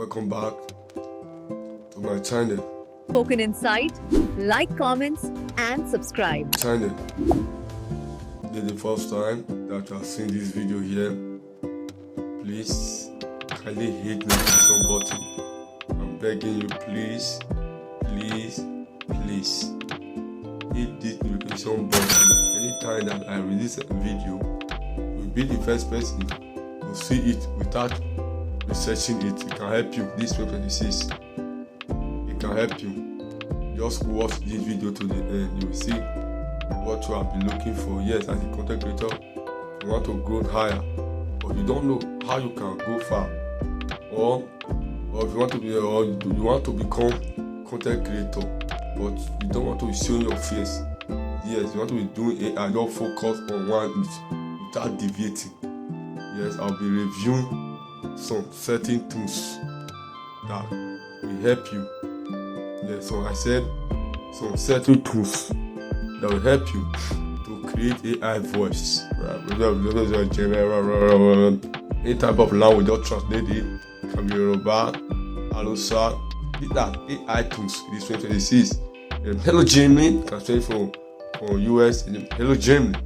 welcome back to my channel. Spoken Insight, like, comments, and subscribe. Channel. This is the first time that you have seen this video here. Please kindly hit the notification button. I'm begging you, please hit this notification button. Anytime that I release a video, you'll be the first person to see it without researching it. It can help you. This 2026, it can help you. Just watch this video to the end. You will see what you have been looking for. Yes, as a content creator, you want to grow higher, but you don't know how you can go far, or if you want to be, or you want to become content creator, but you don't want to be showing your face. Yes, you want to be doing AI. Don't focus on one without deviating. Yes, I'll be reviewing some certain tools that will help you. Yes, so I said some certain tools that will help you to create AI voice. Any type of language, just translate it. It can be Yoruba, Hausa. These are AI tools. This 2026. Hello Gemini, can say from US. Hello Gemini,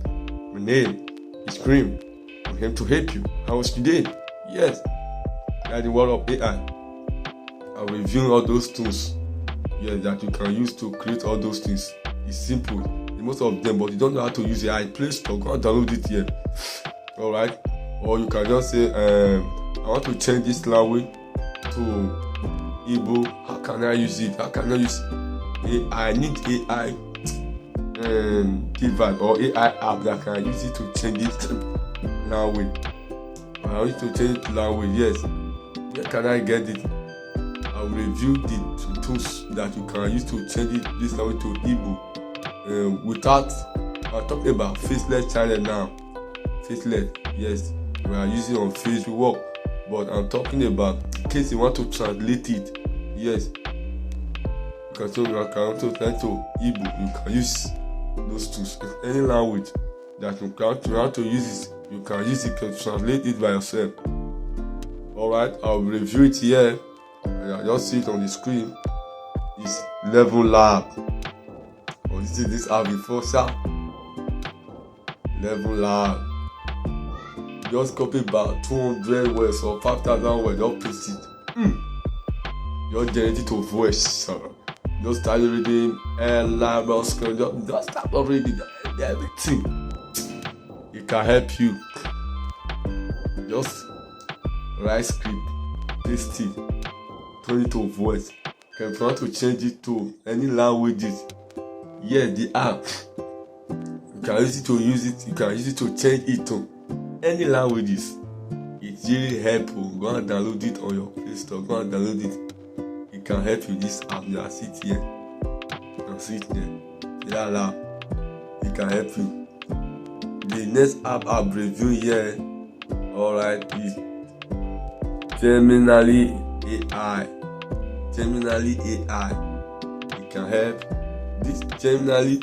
my name is Cream. I'm here to help you. How was today? Yes, that's the world of AI. I'm reviewing all those tools. Yes, that you can use to create all those things. It's simple, most of them, but you don't know how to use AI. Play Store, go and download it here. Alright, or you can just say, I want to change this language to Igbo. How can I use it? How can I use AI? I need AI device or AI app that can use it to change it language. I want to change it language. Yes, where can I get it? I will review the tools that you can use to change this language to Igbo. Without, I'm talking about faceless channel now. Faceless, yes, we are using on Facebook, but I'm talking about in case you want to translate it. Yes, you can translate to Igbo. You can use those tools. If any language that you want to use it, you can use it to translate it by yourself. Alright, I'll review it here. I just see it on the screen. It's Level Lab. Oh, you see this app before, sir? Level Lab. Just copy about 200 words or 5,000 words. Just paste it. Just generate it to voice, sir. Just start reading lab or screen. Just start reading everything. It can help you. Just write script, paste it, turn it to voice. If you want to change it to any languages, yeah, the app. You can use it to You can use it to change it to any languages. It's really helpful. Go and download it on your Play Store. Go and download it. It can help you. This app, you can sit here. You can sit here. Yeah, lab. It can help you. The next app I'll review here, alright, is Gemini AI. Gemini AI. It can help. This Gemini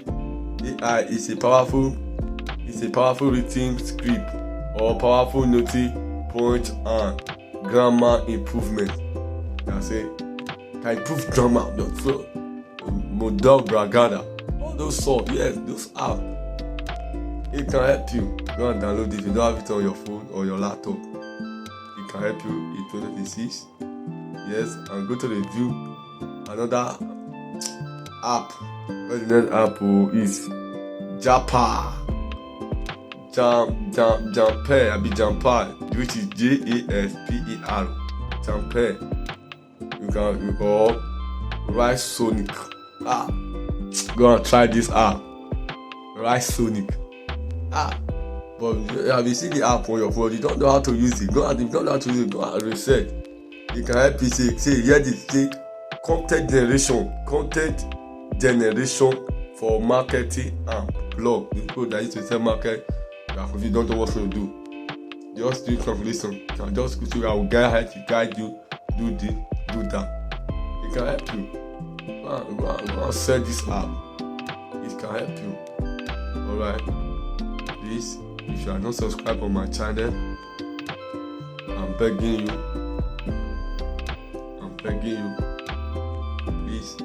AI is a powerful written script or powerful note point and grammar improvement. That's it. Can improve grammar, model bragada, all those sort. Yes, those apps. It can help you. Go and download it. If you don't have it on your phone or your laptop, it can help you in 2026. Yes, and go to review another app. What the next app is Japa. Jamper, which is JASPER. Jamper. You can write Sonic. Go and try this app. Write Sonic. But have you seen the app on your phone? You don't know how to use it. If you don't know how to use it, go and research. It can help you say content generation for marketing and blog. People that used to sell market, if you don't know what to do, just do calculation. You can just go to our guide you, do this, do that. It can help you. Go and sell this app. It can help you. Alright. Please, if you are not subscribed on my channel, I'm begging you, begging you, please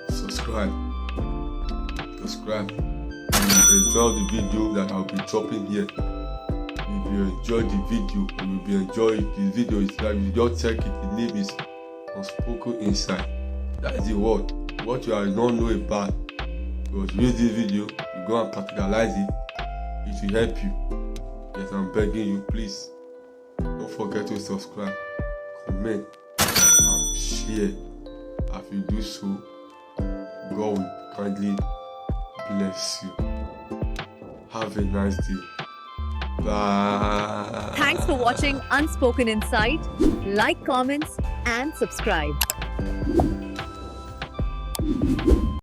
subscribe. If you enjoy the video that I'll be dropping here, if you enjoy the video and you'll be enjoying this video, is that you just check it. The name is Unspoken Insight. That is the word. What you are not know about, because use this video, you go and practicalize it. It will help you. Yes, I'm begging you, please. Don't forget to subscribe, comment, and share. If you do so, God will kindly bless you. Have a nice day. Bye. Thanks for watching Unspoken Insight. Like, comments, and subscribe.